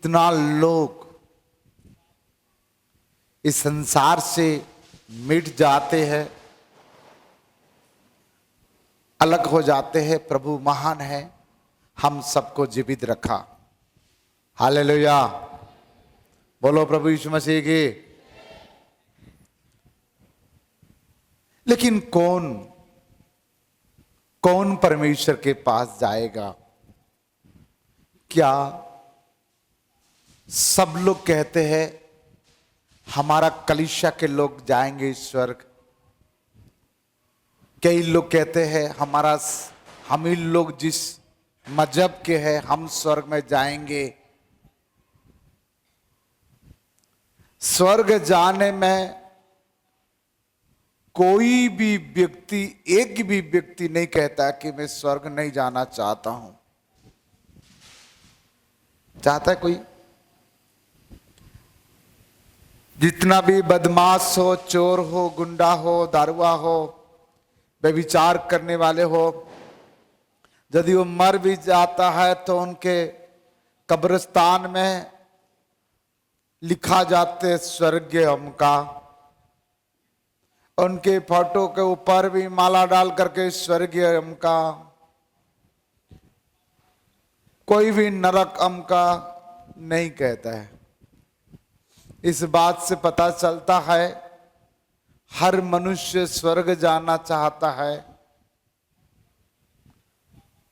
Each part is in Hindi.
कितना लोग इस संसार से मिट जाते हैं, अलग हो जाते हैं। प्रभु महान है, हम सबको जीवित रखा। हालेलुया, बोलो प्रभु यीशु मसीह की। लेकिन कौन कौन परमेश्वर के पास जाएगा? क्या सब लोग कहते हैं हमारा कलीसिया के लोग जाएंगे स्वर्ग? कई लोग कहते हैं हम ही लोग जिस मजहब के हैं हम स्वर्ग में जाएंगे। स्वर्ग जाने में कोई भी व्यक्ति, एक भी व्यक्ति नहीं कहता कि मैं स्वर्ग नहीं जाना चाहता हूं। चाहता है कोई? जितना भी बदमाश हो, चोर हो, गुंडा हो, दारुआ हो, व्यभिचार करने वाले हो, यदि वो मर भी जाता है तो उनके कब्रिस्तान में लिखा जाते स्वर्गीय अमका। उनके फोटो के ऊपर भी माला डाल करके स्वर्गीय अमका। कोई भी नरक अमका नहीं कहता है। इस बात से पता चलता है हर मनुष्य स्वर्ग जाना चाहता है,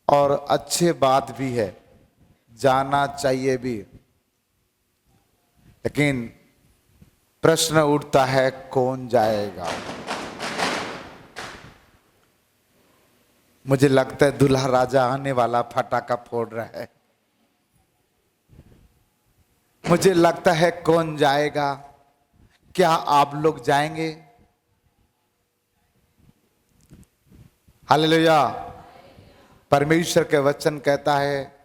और अच्छी बात भी है, जाना चाहिए भी। लेकिन प्रश्न उठता है कौन जाएगा? मुझे लगता है दूल्हा राजा आने वाला फटाका फोड़ रहा है। मुझे लगता है कौन जाएगा? क्या आप लोग जाएंगे? हालेलुया। परमेश्वर के वचन कहता है,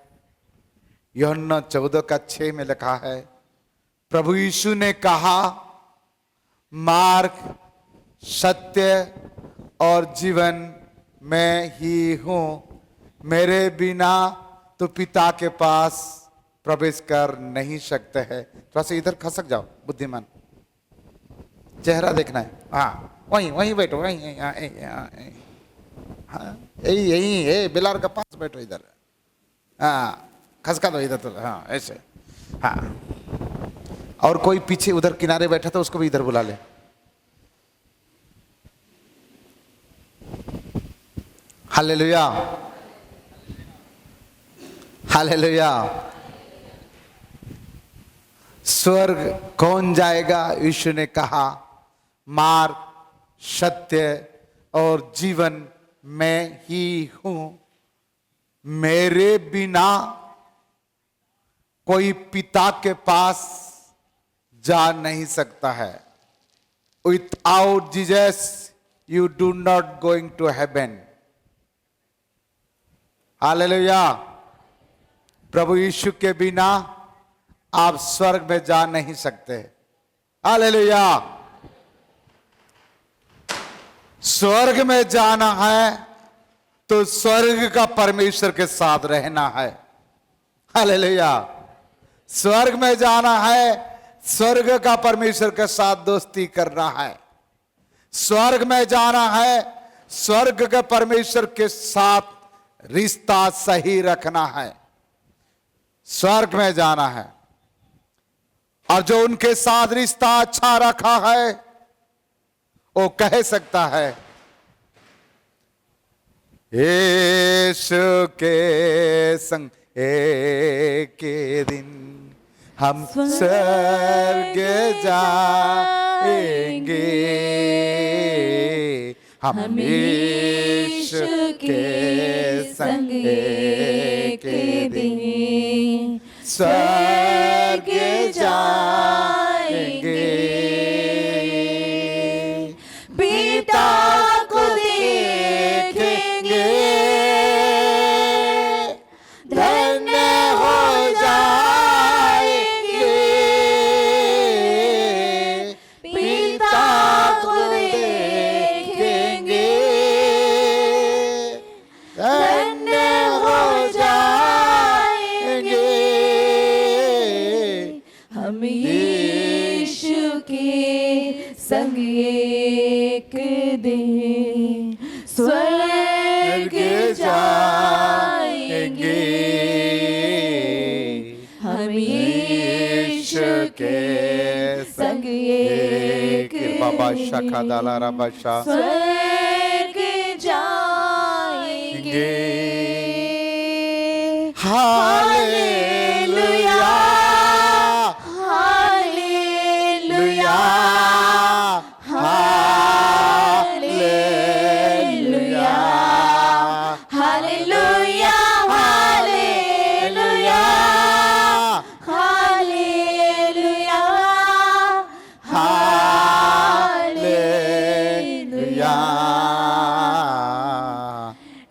यूहन्ना 14:6 में लिखा है, प्रभु यीशु ने कहा, मार्ग, सत्य और जीवन मैं ही हूं, मेरे बिना तो पिता के पास प्रवेश कर नहीं सकते हैं। थोड़ा सा इधर खसक जाओ, बुद्धिमान, चेहरा देखना है। हाँ, वहीं बैठो, वहीं, हाँ, यही बिलार के पास बैठो इधर। हाँ, खसका दो इधर तो, हाँ ऐसे, हाँ। और कोई पीछे उधर किनारे बैठा था उसको भी इधर बुला ले। Hallelujah, hallelujah. स्वर्ग कौन जाएगा? यीशु ने कहा, मार्ग, सत्य और जीवन मैं ही हूं, मेरे बिना कोई पिता के पास जा नहीं सकता है। Without Jesus you do not going to heaven. Hallelujah. प्रभु यीशु के बिना आप स्वर्ग में जा नहीं सकते। हालेलुया। स्वर्ग में जाना है तो स्वर्ग का परमेश्वर के साथ रहना है। हालेलुया। स्वर्ग में जाना है, स्वर्ग का परमेश्वर के साथ दोस्ती करना है। स्वर्ग में जाना है, स्वर्ग के परमेश्वर के साथ रिश्ता सही रखना है। स्वर्ग में जाना है, और जो उनके साथ रिश्ता अच्छा रखा है वो कह सकता है, यीशु के संग एक दिन हम स्वर्ग जाएंगे, हम यीशु के संग एक दिन स्वर्ग जाएंगे। पिता को देखेंगे, धन्य हो जाएंगे। पिता को देखेंगे, धन्य हो जाएंगे। संग एक दिन स्वर्ग जाएंगे। हम यीशु के संग एक बाबा शखा दाला बशा स्वर्ग जाएंगे। Hallelujah hallelujah hallelujah hallelujah hallelujah hallelujah hallelujah.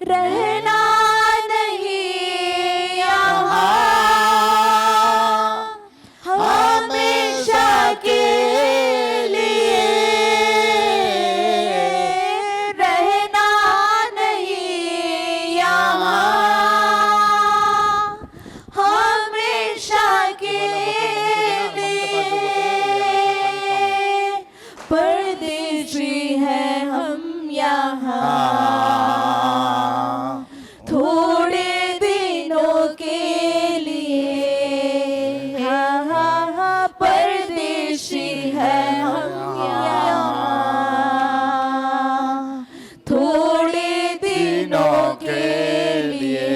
रहना नहीं यहाँ हमेशा के लिए, रहना नहीं यहाँ हमेशा के लिए। परदेशी है हम यहाँ थोड़े दिनों के लिए। हाँ हाँ हाँ परदेशी है हम यहाँ थोड़े दिनों के लिए।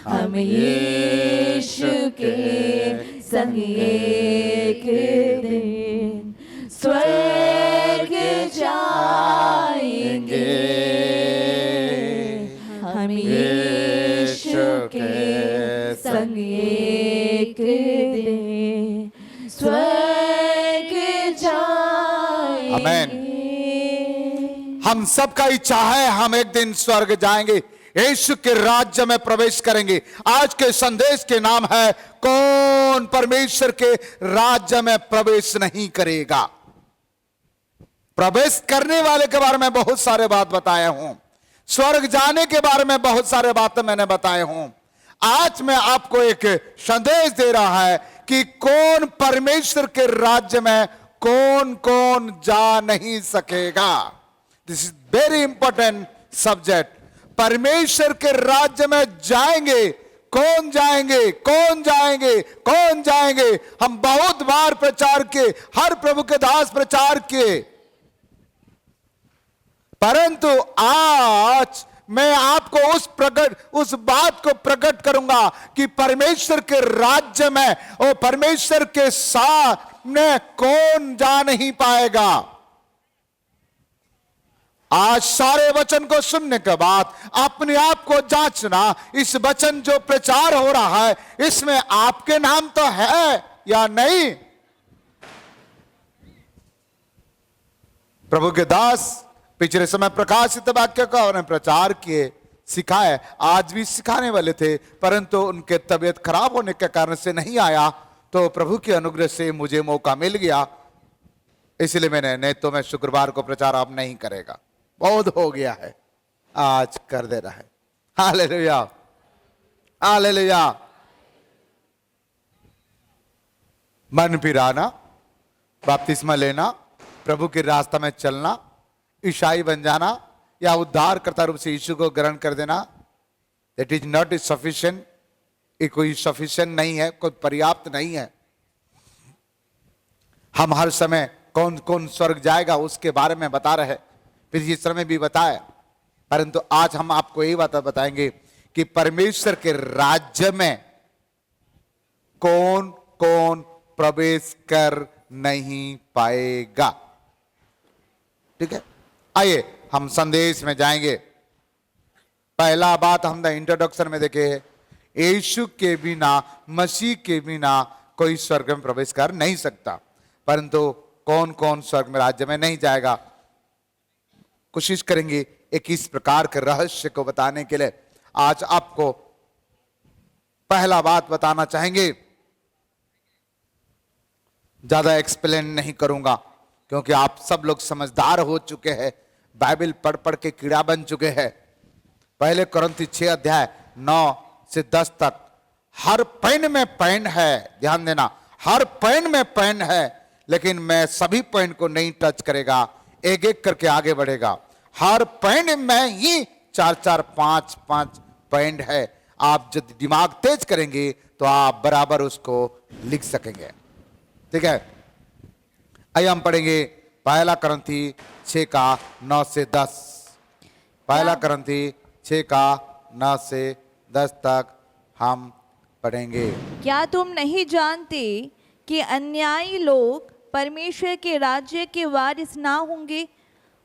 हम यीशु के संग एक दिन स्वर्ग जाएंगे। हम यीशु के संग एक दिन स्वर्ग जाएंगे। हम सबका इच्छा है हम एक दिन स्वर्ग जाएंगे, यीशु के राज्य में प्रवेश करेंगे। आज के संदेश के नाम है कौन परमेश्वर के राज्य में प्रवेश नहीं करेगा। प्रवेश करने वाले के बारे में बहुत सारे बात बताया हूं, स्वर्ग जाने के बारे में बहुत सारे बातें मैंने बताए हूं। आज मैं आपको एक संदेश दे रहा है कि कौन परमेश्वर के राज्य में कौन कौन जा नहीं सकेगा। This is very important subject. परमेश्वर के राज्य में जाएंगे, कौन जाएंगे, कौन जाएंगे, कौन जाएंगे। हम बहुत बार प्रचार किए, हर प्रभु के दास प्रचार किए, परंतु आज मैं आपको उस बात को प्रकट करूंगा कि परमेश्वर के राज्य में और परमेश्वर के सामने कौन जा नहीं पाएगा। आज सारे वचन को सुनने के बाद अपने आप को जांचना, इस वचन जो प्रचार हो रहा है इसमें आपके नाम तो है या नहीं। प्रभु के दास पिछले समय प्रकाशित वाक्य का उन्होंने प्रचार किए, सिखाए, आज भी सिखाने वाले थे, परंतु उनके तबीयत खराब होने के कारण से नहीं आया। तो प्रभु के अनुग्रह से मुझे मौका मिल गया, इसलिए मैंने, नहीं तो मैं शुक्रवार को प्रचार अब नहीं करेगा, बहुत हो गया है, आज कर दे रहा है। Hallelujah hallelujah. मन फिराना, बपतिस्मा लेना, प्रभु के रास्ता में चलना, ईसाई बन जाना या उद्धार करता रूप से यीशु को ग्रहण कर देना, दैट इज नॉट सफिशिएंट। ये कोई सफिशिएंट नहीं है, कोई पर्याप्त नहीं है। हम हर समय कौन कौन स्वर्ग जाएगा उसके बारे में बता रहे, फिर इस समय भी बताया, परंतु आज हम आपको यही बात बताएंगे कि परमेश्वर के राज्य में कौन कौन प्रवेश कर नहीं पाएगा। ठीक है, आइए हम संदेश में जाएंगे। पहला बात हम इंट्रोडक्शन में देखे, यीशु के बिना, मसीह के बिना कोई स्वर्ग में प्रवेश कर नहीं सकता। परंतु कौन कौन स्वर्ग में राज्य में नहीं जाएगा, कोशिश करेंगे एक इस प्रकार के रहस्य को बताने के लिए। आज आपको पहला बात बताना चाहेंगे, ज्यादा एक्सप्लेन नहीं करूंगा क्योंकि आप सब लोग समझदार हो चुके हैं, बाइबल पढ़ पढ़ के कीड़ा बन चुके हैं। पहले कुरिन्थी 6 अध्याय 9 से 10 तक हर पैन में पैन है, ध्यान देना, हर पैन में पैन है। लेकिन मैं सभी पॉइंट को नहीं टच करेगा, एक एक करके आगे बढ़ेगा। हर पॉइंट में ही 4-4, 5-5 पॉइंट है। आप जब दिमाग तेज करेंगे तो आप बराबर उसको लिख सकेंगे। ठीक है, आइए हम पढ़ेंगे पहला करंथी 6 का 9 से 10। पहला करंथी 6 का 9 से 10 तक हम पढ़ेंगे। क्या तुम नहीं जानते कि अन्यायी लोग परमेश्वर के राज्य के वारिस ना होंगे?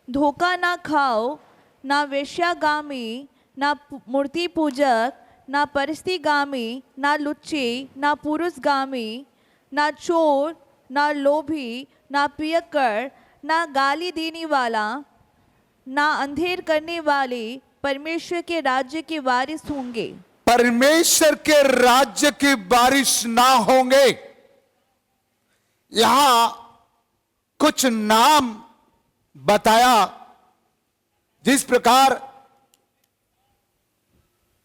धोखा ना खाओ, ना वेश्यागामी, ना मूर्ति पूजक, ना परस्तीगामी, ना लुच्चे, ना पुरुषगामी, ना चोर, ना लोभी, ना पियक्कड़, ना गाली देने वाला, ना अंधेर करने वाले परमेश्वर के राज्य के वारिस होंगे। परमेश्वर के राज्य की बारिश ना होंगे। यहां कुछ नाम बताया, जिस प्रकार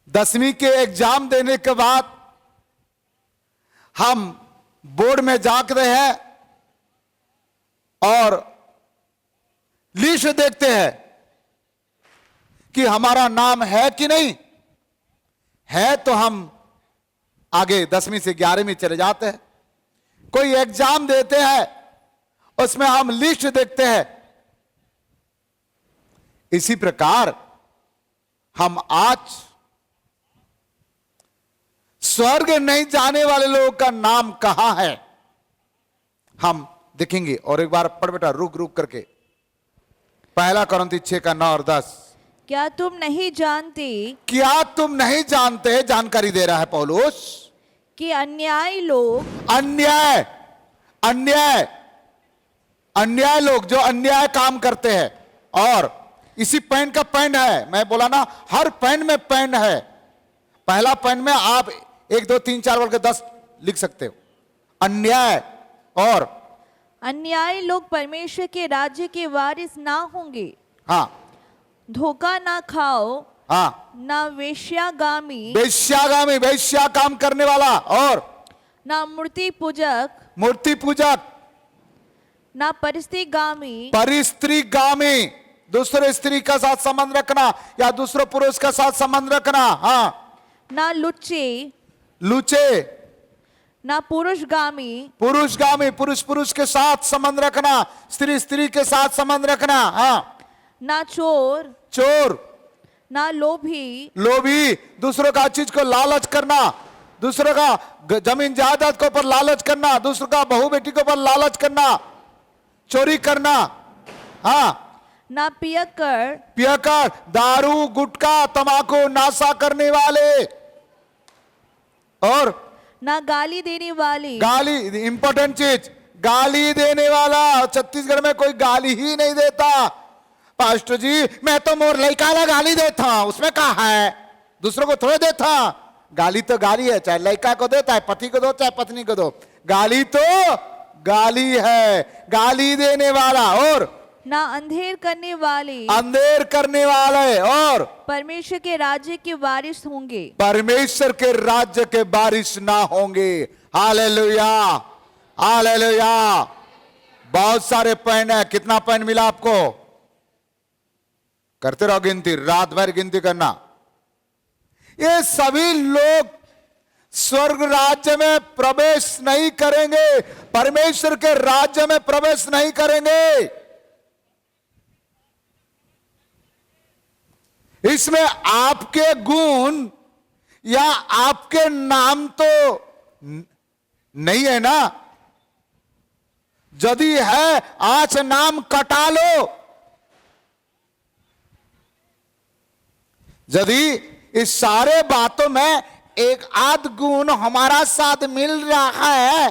10वीं के एग्जाम देने के बाद हम बोर्ड में जाते हैं और लिस्ट देखते हैं कि हमारा नाम है कि नहीं है, तो हम आगे 10वीं से 11वीं चले जाते हैं। कोई एग्जाम देते हैं, उसमें हम लिस्ट देखते हैं। इसी प्रकार हम आज स्वर्ग नहीं जाने वाले लोगों का नाम कहां है हम देखेंगे। और एक बार पढ़ बेटा, रुक रुक करके। पहला करंथी 6 का 9 और 10। क्या तुम नहीं जानते, क्या तुम नहीं जानते, जानकारी दे रहा है पौलुस, कि अन्यायी लोग, अन्याय अन्याय अन्याय लोग जो अन्याय काम करते हैं, और इसी पेन का पेन है, मैं बोला ना हर पेन में पेन है। पहला पेन में आप 1 2 3 4 बोल के 10 लिख सकते हो। अन्याय और अन्यायी लोग परमेश्वर के राज्य के वारिस ना होंगे। हाँ, धोखा ना खाओ, हाँ, ना वेश्यागामी, वेश्यागामी, वेश्या काम करने वाला, और ना मूर्ति पूजक, मूर्ति पूजक, ना परस्तीगामी, परिस्त्रीगामी, दूसरे स्त्री का साथ संबंध रखना या दूसरे पुरुष का साथ संबंध रखना, हाँ, ना लुच्चे, लुचे, ना पुरुषगामी, पुरुषगामी, पुरुष पुरुष के साथ संबंध रखना, स्त्री स्त्री के साथ संबंध रखना, हाँ, ना चोर, चोर, ना लोभी, लोभी, दूसरों का चीज को लालच करना, दूसरों का जमीन जायदाद के ऊपर लालच करना, दूसरों का बहू बेटी के ऊपर लालच करना, चोरी करना, हाँ, ना पियक्कड़, पियक्कड़, दारू, गुटखा, तंबाकू, नाशा करने वाले, और ना गाली देने वाले, गाली, इंपॉर्टेंट चीज, गाली देने वाला। छत्तीसगढ़ में कोई गाली ही नहीं देता। पास्टर जी मैं तो मोर लड़का ला गाली देता, उसमें कहा है, दूसरों को थोड़े देता। गाली तो गाली है, चाहे लड़का को देता है, पति को दो चाहे पत्नी को दो, गाली तो गाली है। गाली देने वाला, और ना अंधेर करने वाले, अंधेर करने वाले, और परमेश्वर के राज्य के वारिस होंगे। परमेश्वर के राज्य के बारिश ना होंगे। Hallelujah, hallelujah. बहुत सारे पेन है, कितना पेन मिला आपको? करते रहो गिनती, रात भर गिनती करना। ये सभी लोग स्वर्ग राज्य में प्रवेश नहीं करेंगे, परमेश्वर के राज्य में प्रवेश नहीं करेंगे। इसमें आपके गुण या आपके नाम तो नहीं है ना। यदि है आज नाम कटा लो। यदि इस सारे बातों में एक आध गुण हमारा साथ मिल रहा है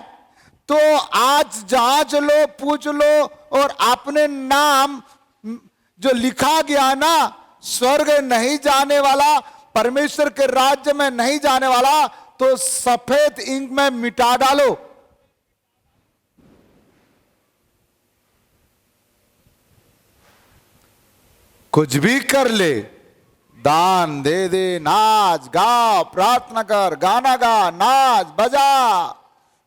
तो आज जांच लो, पूछ लो, और अपने नाम जो लिखा गया ना, स्वर्ग नहीं जाने वाला, परमेश्वर के राज्य में नहीं जाने वाला, तो सफेद इंक में मिटा डालो। कुछ भी कर ले, दान दे दे, नाच गा, प्रार्थना कर, गाना गा, नाच बजा,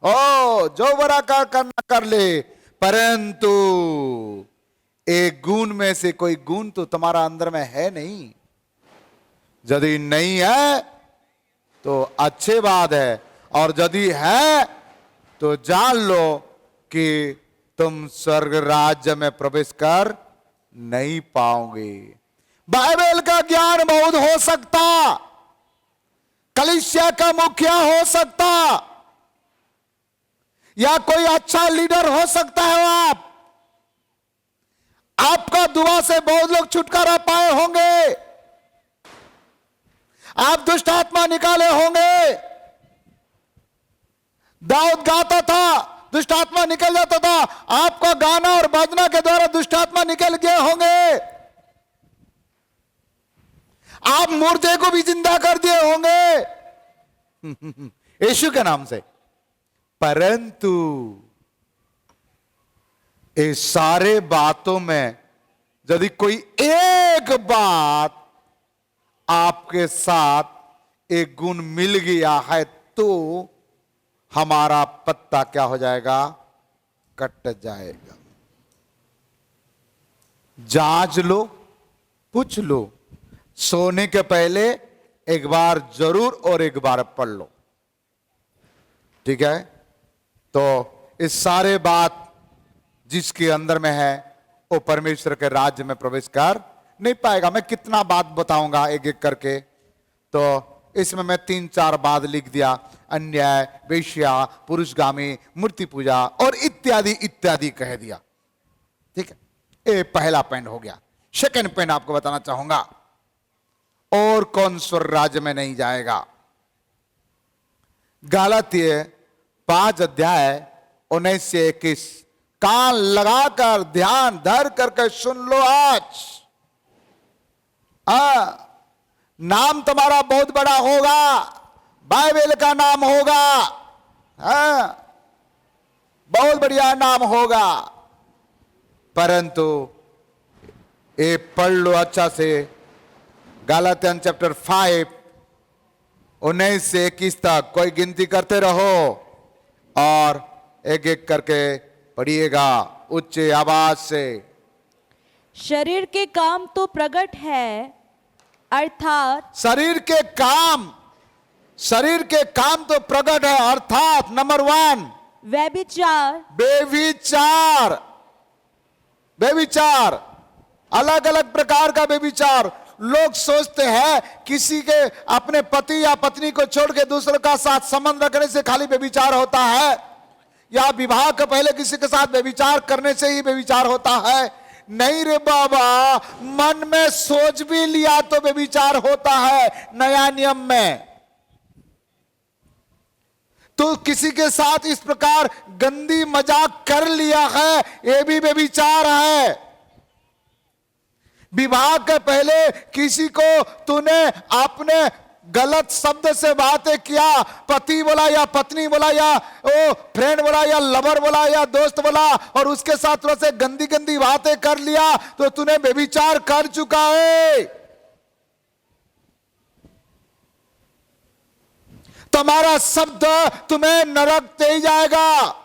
ओ जो बड़ा करना कर ले, परंतु एक गुण में से कोई गुण तो तुम्हारा अंदर में है नहीं। यदि नहीं है तो अच्छी बात है, और यदि है तो जान लो कि तुम स्वर्ग राज्य में प्रवेश कर नहीं पाओगे। बाइबल का ज्ञान बहुत हो सकता, कलीसिया का मुखिया हो सकता, या कोई अच्छा लीडर हो सकता है। आपका दुआ से बहुत लोग छुटकारा पाए होंगे, आप दुष्ट आत्मा निकाले होंगे। दाऊद गाता था, दुष्ट आत्मा निकल जाता था। आपका गाना और बजना के द्वारा दुष्ट आत्मा निकल गए होंगे। आप मुर्दे को भी जिंदा कर दिए होंगे यीशु के नाम से। परंतु इस सारे बातों में यदि कोई एक बात आपके साथ एक गुण मिल गया है तो हमारा पत्ता क्या हो जाएगा? कट जाएगा। जांच लो, पूछ लो, सोने के पहले एक बार जरूर और एक बार पढ़ लो, ठीक है? तो इस सारे बात जिसके अंदर में है वो परमेश्वर के राज्य में प्रवेश कर नहीं पाएगा। मैं कितना बात बताऊंगा एक एक करके, तो इसमें मैं 3-4 बात लिख दिया। अन्याय, वेश्या, पुरुषगामी, मूर्ति पूजा और इत्यादि इत्यादि कह दिया, ठीक है? ये पहला पॉइंट हो गया। सेकंड पॉइंट आपको बताना चाहूंगा, और कौन स्वर्ग राज्य में नहीं जाएगा। गलातिय 5 अध्याय 19 से 21, कान लगाकर ध्यान धर करके सुन लो। आज नाम तुम्हारा बहुत बड़ा होगा, बाइबल का नाम होगा, बहुत बढ़िया नाम होगा। परंतु ये पढ़ लो अच्छा से, गलातियन चैप्टर 5 19 से 21 तक कोई गिनती करते रहो और एक एक करके पढ़िएगा उच्च आवाज से। शरीर के काम तो प्रकट है, अर्थात शरीर के काम तो प्रकट है, अर्थात नंबर 1 बेविचार, अलग अलग प्रकार का बेविचार। लोग सोचते हैं किसी के अपने पति या पत्नी को छोड़ के दूसरे का साथ संबंध रखने से खाली बेविचार होता है, या विवाह के पहले किसी के साथ बेविचार करने से ही बेविचार होता है। नहीं रे बाबा, मन में सोच भी लिया तो बेविचार होता है। नया नियम में तो किसी के साथ इस प्रकार गंदी मजाक कर लिया है, यह भी बेविचार है। विवाह के पहले किसी को तूने अपने गलत शब्द से बातें किया, पति बोला या पत्नी बोला या ओ फ्रेंड बोला या लवर बोला या दोस्त बोला, और उसके साथ थोड़ा से गंदी गंदी बातें कर लिया तो तूने व्यभिचार कर चुका है। तुम्हारा शब्द तुम्हें नरक दे जाएगा,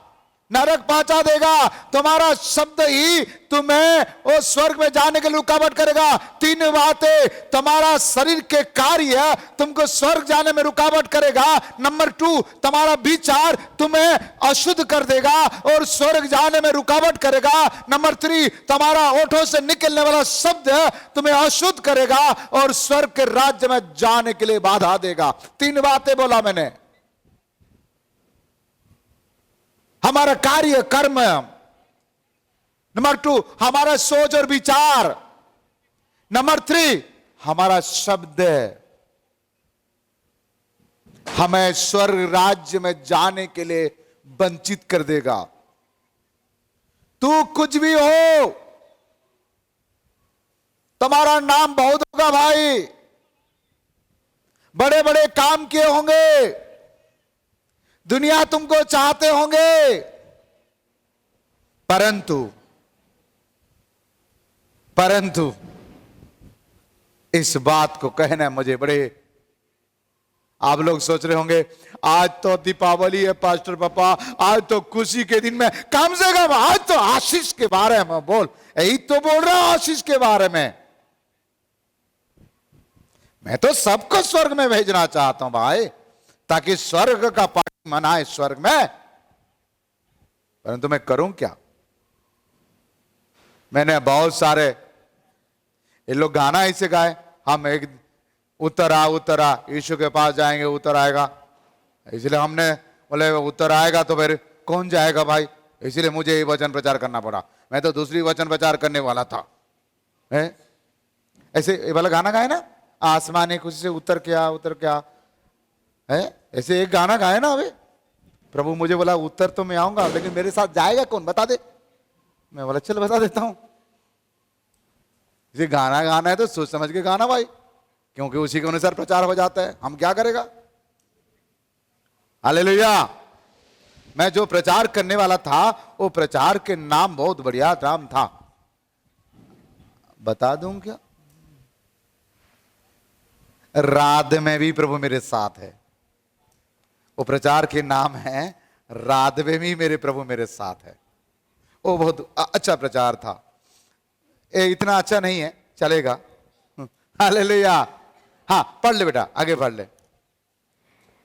नरक पहुंचा देगा। तुम्हारा शब्द ही तुम्हें वो स्वर्ग में जाने के लिए रुकावट करेगा। 3 बातें, तुम्हारा शरीर के कार्य तुमको स्वर्ग जाने में रुकावट करेगा। नंबर 2, तुम्हारा विचार तुम्हें अशुद्ध कर देगा और स्वर्ग जाने में रुकावट करेगा। नंबर 3, तुम्हारा ओठों से निकलने वाला शब्द तुम्हें अशुद्ध करेगा और स्वर्ग के राज्य में जाने के लिए बाधा देगा। 3 बातें बोला मैंने। हमारा कार्य कर्म, नंबर 2 हमारा सोच और विचार, नंबर 3 हमारा शब्द हमें स्वर्ग राज्य में जाने के लिए वंचित कर देगा। तू कुछ भी हो, तुम्हारा नाम बहुत होगा भाई, बड़े बड़े काम किए होंगे, दुनिया तुमको चाहते होंगे, परंतु इस बात को कहना मुझे बड़े आप लोग सोच रहे होंगे आज तो दीपावली है पास्टर पापा, आज तो खुशी के दिन में कम से कम आज तो आशीष के बारे में बोल। यही तो बोल रहा हूं, आशीष के बारे में। मैं तो सबको स्वर्ग में भेजना चाहता हूं भाई, ताकि स्वर्ग का पार्टी मनाए स्वर्ग में। परंतु मैं करूं क्या? मैंने बहुत सारे ये लोग गाना ऐसे गाए, हम एक उतर आ यीशु के पास जाएंगे, उतर आएगा। इसलिए हमने बोले उतर आएगा तो फिर कौन जाएगा भाई, इसलिए मुझे ये वचन प्रचार करना पड़ा। मैं तो दूसरी वचन प्रचार करने वाला था। ऐसे ये वाला गाना गाए ना, आसमानी खुशी से उतर क्या है, ऐसे एक गाना गाए ना। अभी प्रभु मुझे बोला उतर तो मैं आऊंगा, लेकिन मेरे साथ जाएगा कौन बता दे। मैं बोला चल बता देता हूं। इसे गाना गाना है तो सोच समझ के गाना भाई, क्योंकि उसी के अनुसार प्रचार हो जाता है। हम क्या करेगा? हालेलुया। मैं जो प्रचार करने वाला था वो प्रचार के नाम बहुत बढ़िया नाम था, बता दूं क्या? राध में भी प्रभु मेरे साथ है। वो प्रचार के नाम है राध में भी मेरे प्रभु मेरे साथ है। वो बहुत अच्छा प्रचार था। इतना अच्छा नहीं है, चलेगा। हालेलुया। हाँ पढ़ ले बेटा, आगे पढ़ ले।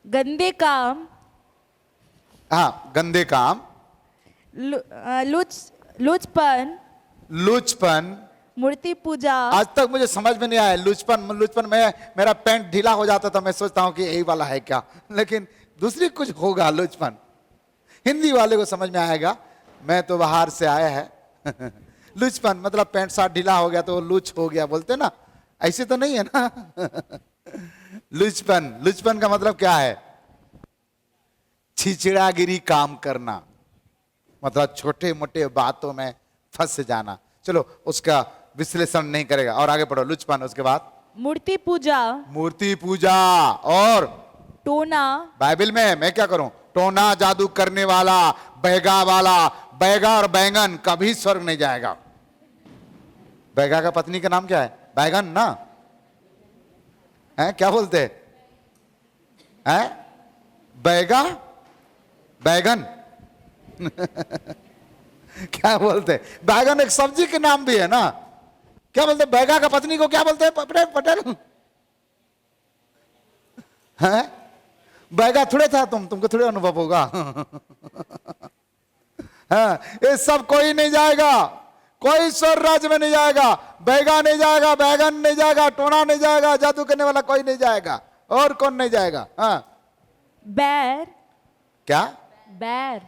गंदे काम, हाँ गंदे काम, लुचपन, मूर्ति पूजा। आज तक मुझे समझ में नहीं आया लुचपन में मेरा पैंट ढीला हो जाता था, मैं सोचता हूं कि यही वाला है क्या, लेकिन दूसरी कुछ होगा लुचपन। हिंदी वाले को समझ में आएगा, मैं तो बाहर से आया है। लुचपन मतलब पैंट शर्ट ढीला हो गया तो लुच हो गया बोलते ना, ऐसे तो नहीं है ना। लुचपन का मतलब क्या है? छिछड़ागिरी काम करना, मतलब छोटे मोटे बातों में फंस जाना। चलो उसका विश्लेषण नहीं करेगा, और आगे पढ़ो। लुचपन, उसके बाद मूर्ति पूजा और टोना। बाइबल में मैं क्या करूं? टोना, जादू करने वाला, बैगा और बैंगन कभी स्वर्ग नहीं जाएगा। बैगा का पत्नी का नाम क्या है? बैगन ना है, क्या बोलते हैं? बैगा बैगन। क्या बोलते हैं? बैगन एक सब्जी के नाम भी है ना। क्या बोलते हैं? बैगा का पत्नी को क्या बोलते हैं? पटेल है? बैगा थोड़े था तुमको थोड़े अनुभव होगा। हाँ, ये सब कोई नहीं जाएगा, कोई स्वर्ग राज्य में नहीं जाएगा। बैगा नहीं जाएगा, बैगन नहीं जाएगा, टोना नहीं जाएगा, जादू करने वाला कोई नहीं जाएगा। और कौन नहीं जाएगा? हाँ बैर। क्या? बैर।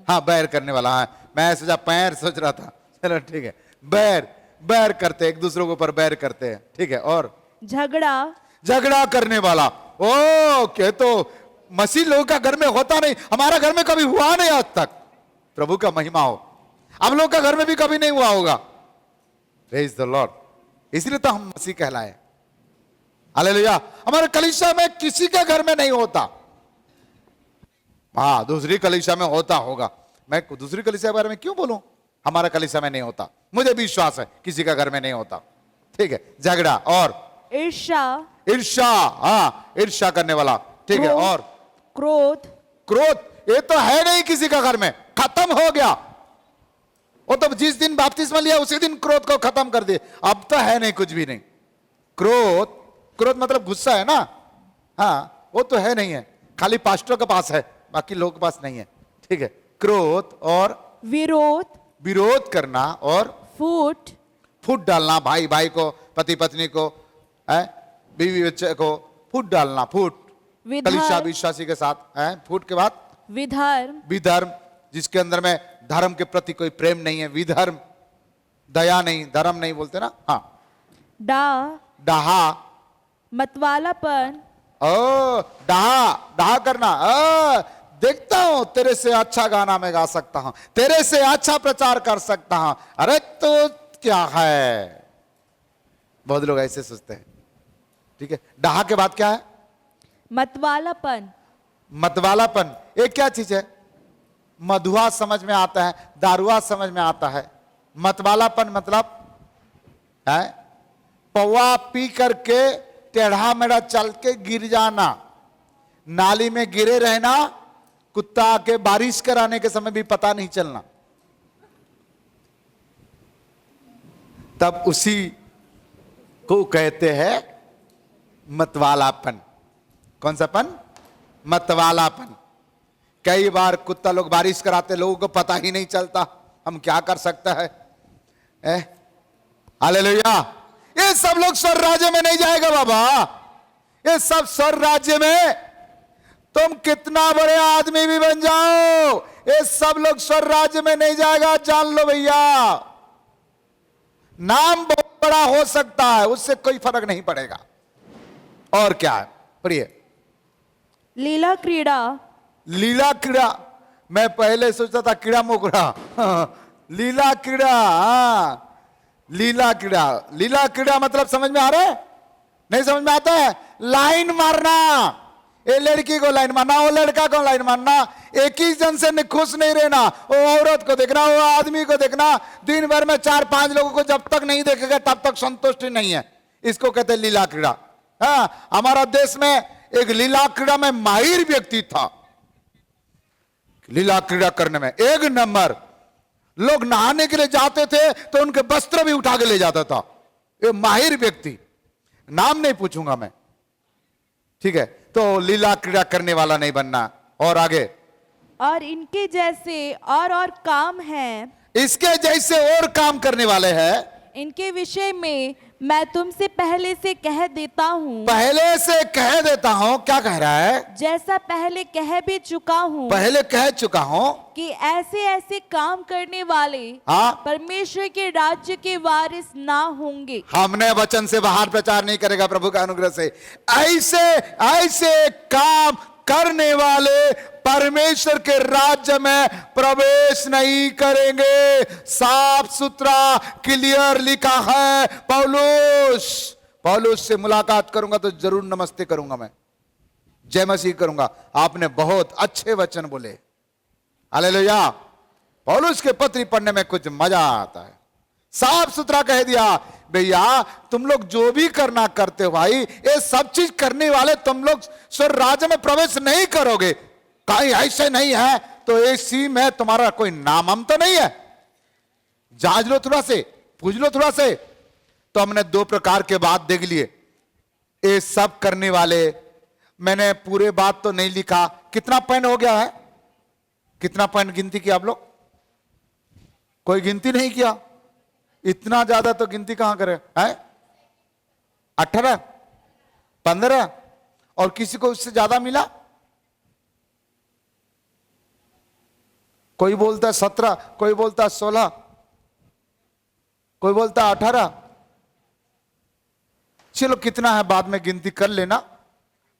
हाँ बैर करने वाला। हाँ मैं सोचा पैर सोच रहा था। चलो ठीक है। बैर करते, एक दूसरे के ऊपर बैर करते हैं, ठीक है। और झगड़ा करने वाला। ओ के तो मसीह लोगों का घर में होता नहीं, हमारा घर में कभी हुआ नहीं आज तक। प्रभु का महिमा हो। आप लोग का घर में भी कभी नहीं हुआ होगा। Praise the Lord. इसलिए तो हम मसीह कहलाए। हालेलुया। हमारे कलीसिया में किसी के घर में नहीं होता। हाँ दूसरी कलीसिया में होता होगा। मैं दूसरी कलीसिया के बारे में क्यों बोलूं? हमारा कलीसिया में नहीं होता। मुझे भी विश्वास है किसी का घर में नहीं होता, ठीक है। झगड़ा और ईर्ष्या। हाँ ईर्ष्या करने वाला, ठीक है। और क्रोध, ये तो है नहीं किसी का घर में, खत्म हो गया। वो तो जिस दिन बपतिस्मा लिया उसी दिन क्रोध को खत्म कर दिए। अब तो है नहीं, कुछ भी नहीं। क्रोध मतलब गुस्सा है ना। हाँ वो तो है नहीं है, खाली पास्टर के पास है, बाकी लोगों के पास नहीं है, ठीक है। क्रोध और विरोध करना और फूट डालना, भाई को, पति पत्नी को, बीवी बच्चे को फूट डालना। कलीसिया विश्वासी के साथ है। फूट के बाद विधर्म, जिसके अंदर में धर्म के प्रति कोई प्रेम नहीं है। विधर्म, दया नहीं, धर्म नहीं बोलते ना। हाँ डाहा, मतवालापन। डाहा करना। देखता हूं तेरे से अच्छा गाना मैं गा सकता हूं, तेरे से अच्छा प्रचार कर सकता हूं। अरे तो क्या है, बहुत लोग ऐसे सोचते हैं, ठीक है। डाहा के बाद क्या है? मतवालापन। एक क्या चीज है? मधुआ समझ में आता है, दारुआ समझ में आता है। मतवालापन मतलब है पौवा पी करके टेढ़ा मेढ़ा चल के गिर जाना, नाली में गिरे रहना, कुत्ता आके बारिश कराने के समय भी पता नहीं चलना, तब उसी को कहते हैं मतवालापन। कौन सा पन? मतवालापन। कई बार कुत्ता लोग बारिश कराते, लोगों को पता ही नहीं चलता, हम क्या कर सकता है? हालेलुया। ये सब लोग स्वर्ग राज्य में नहीं जाएगा बाबा, ये सब स्वर्ग राज्य में तुम कितना बड़े आदमी भी बन जाओ, ये सब लोग स्वर्ग राज्य में नहीं जाएगा, जान लो भैया। नाम बहुत बड़ा हो सकता है, उससे कोई फर्क नहीं पड़ेगा। और क्या है? पढ़िए। लीला क्रीड़ा। लीला क्रीड़ा, मैं पहले सोचता था कीड़ा मोकड़ा, लीला क्रीड़ा। लीला क्रीड़ा, लीला क्रीड़ा मतलब समझ में आ रहा है? नहीं समझ में आता है? लाइन मारना, ये लड़की को लाइन मारना, वो लड़का को लाइन मारना, एक ही जन से खुश नहीं रहना, वो औरत को देखना, वो आदमी को देखना, दिन भर में 4-5 लोगों को जब तक नहीं देखेगा तब तक संतुष्टि नहीं है, इसको कहते हैं लीला क्रीड़ा। हाँ, हमारा देश में एक लीला क्रीड़ा में माहिर व्यक्ति था, लीला क्रीड़ा करने में एक नंबर। लोग नहाने के लिए जाते थे तो उनके वस्त्र भी उठा के ले जाता था, ये माहिर व्यक्ति, नाम नहीं पूछूंगा मैं, ठीक है? तो लीला क्रीड़ा करने वाला नहीं बनना। और आगे, और इनके जैसे और काम हैं, इसके जैसे और काम करने वाले हैं, इनके विषय में मैं तुमसे पहले से कह देता हूँ। पहले से कह देता हूं। क्या कह रहा है? जैसा पहले कह भी चुका हूँ, पहले कह चुका हूं कि ऐसे ऐसे काम करने वाले हाँ, परमेश्वर के राज्य के वारिस ना होंगे। हमने वचन से बाहर प्रचार नहीं करेगा, प्रभु का अनुग्रह से। ऐसे ऐसे काम करने वाले परमेश्वर के राज्य में प्रवेश नहीं करेंगे। साफ सुथरा क्लियर लिखा है। पौलुस से मुलाकात करूंगा तो जरूर नमस्ते करूंगा, मैं जय मसीह करूंगा। आपने बहुत अच्छे वचन बोले, हालेलुया। पौलुस के पत्री पढ़ने में कुछ मजा आता है। साफ सुथरा कह दिया, भैया तुम लोग जो भी करना करते हो भाई, ये सब चीज करने वाले तुम लोग स्वर्ग राज्य में प्रवेश नहीं करोगे। कहीं ऐसे नहीं है तो इसी में तुम्हारा कोई नाम हम तो नहीं है। जांच लो थोड़ा से, पूछ लो थोड़ा से। तो हमने 2 प्रकार के बात देख लिए। ये सब करने वाले, मैंने पूरे बात तो नहीं लिखा, कितना पॉइंट हो गया है? कितना पॉइंट गिनती किया आप लोग? कोई गिनती नहीं किया? इतना ज्यादा तो गिनती कहां करे है? 18, 15 और किसी को उससे ज्यादा मिला? कोई बोलता है 17, कोई बोलता है 16, कोई बोलता है 18। चलो कितना है बाद में गिनती कर लेना,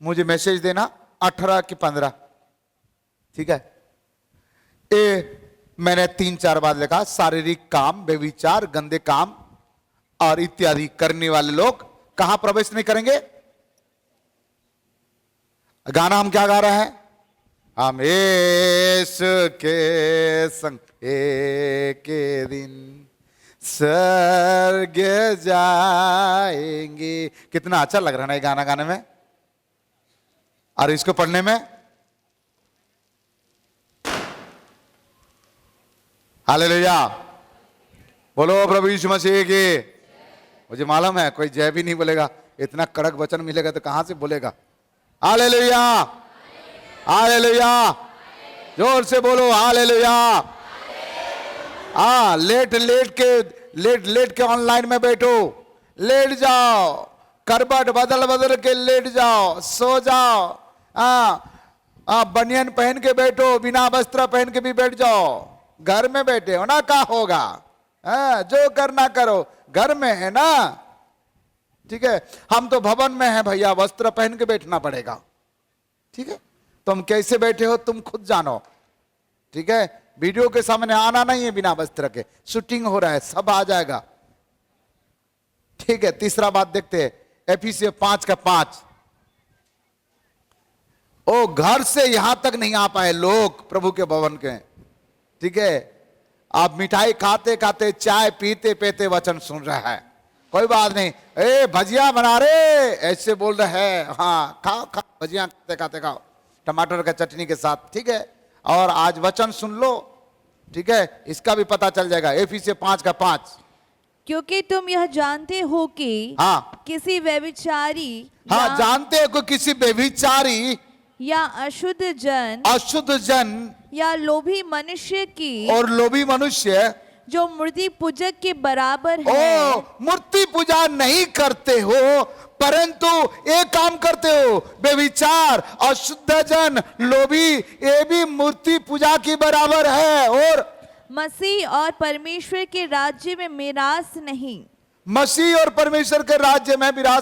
मुझे मैसेज देना, 18 कि 15, ठीक है? ए मैंने 3-4 बार लिखा, शारीरिक काम, व्यभिचार, गंदे काम और इत्यादि करने वाले लोग कहां प्रवेश नहीं करेंगे? गाना हम क्या गा रहे हैं? हम यीशु के संग एक दिन स्वर्ग जाएंगे। कितना अच्छा लग रहा है ना ये गाना गाने में और इसको पढ़ने में। हालेलुया, बोलो प्रभु यीशु मसीह की। मुझे मालूम है कोई जय भी नहीं बोलेगा, इतना कड़क वचन मिलेगा तो कहां से बोलेगा? हालेलुया, हालेलुया, जोर से बोलो हालेलुया। हाँ, लेट लेट के ऑनलाइन में बैठो, लेट जाओ, करबट बदल के लेट जाओ, सो जाओ। बनियान पहन के बैठो, बिना वस्त्र पहन के भी बैठ जाओ। घर में बैठे हो ना, क्या होगा? जो करना करो, घर में है ना, ठीक है? हम तो भवन में हैं भैया, वस्त्र पहन के बैठना पड़ेगा, ठीक है? तुम कैसे बैठे हो तुम खुद जानो, ठीक है? वीडियो के सामने आना नहीं है बिना वस्त्र के, शूटिंग हो रहा है, सब आ जाएगा, ठीक है? तीसरा बात देखते हैं, एफिसियों 5:5। ओ घर से यहां तक नहीं आ पाए लोग प्रभु के भवन के, ठीक है? आप मिठाई खाते खाते, चाय पीते पीते वचन सुन रहा है, कोई बात नहीं, ए भजिया बना रे, ऐसे बोल रहे हैं, हाँ खाओ खाओ भजिया, खाते खाते खाओ टमाटर का चटनी के साथ, ठीक है। और आज वचन सुन लो, ठीक है, इसका भी पता चल जाएगा। एफिसियों 5:5। क्योंकि तुम यह जानते हो कि हाँ किसी व्यभिचारी हाँ, या, जानते हो कि किसी व्यभिचारी या अशुद्ध जन अशुद्ध जन या लोभी मनुष्य की और लोभी मनुष्य जो मूर्ति पूजक के बराबर है, ओ मूर्ति पूजा नहीं करते हो, परंतु एक काम करते हो, व्यभिचार, अशुद्ध जन, लोभी, ये भी मूर्ति पूजा की बराबर है, और मसीह और परमेश्वर के राज्य में मिरास नहीं। मसीह और परमेश्वर के राज्य में विरासत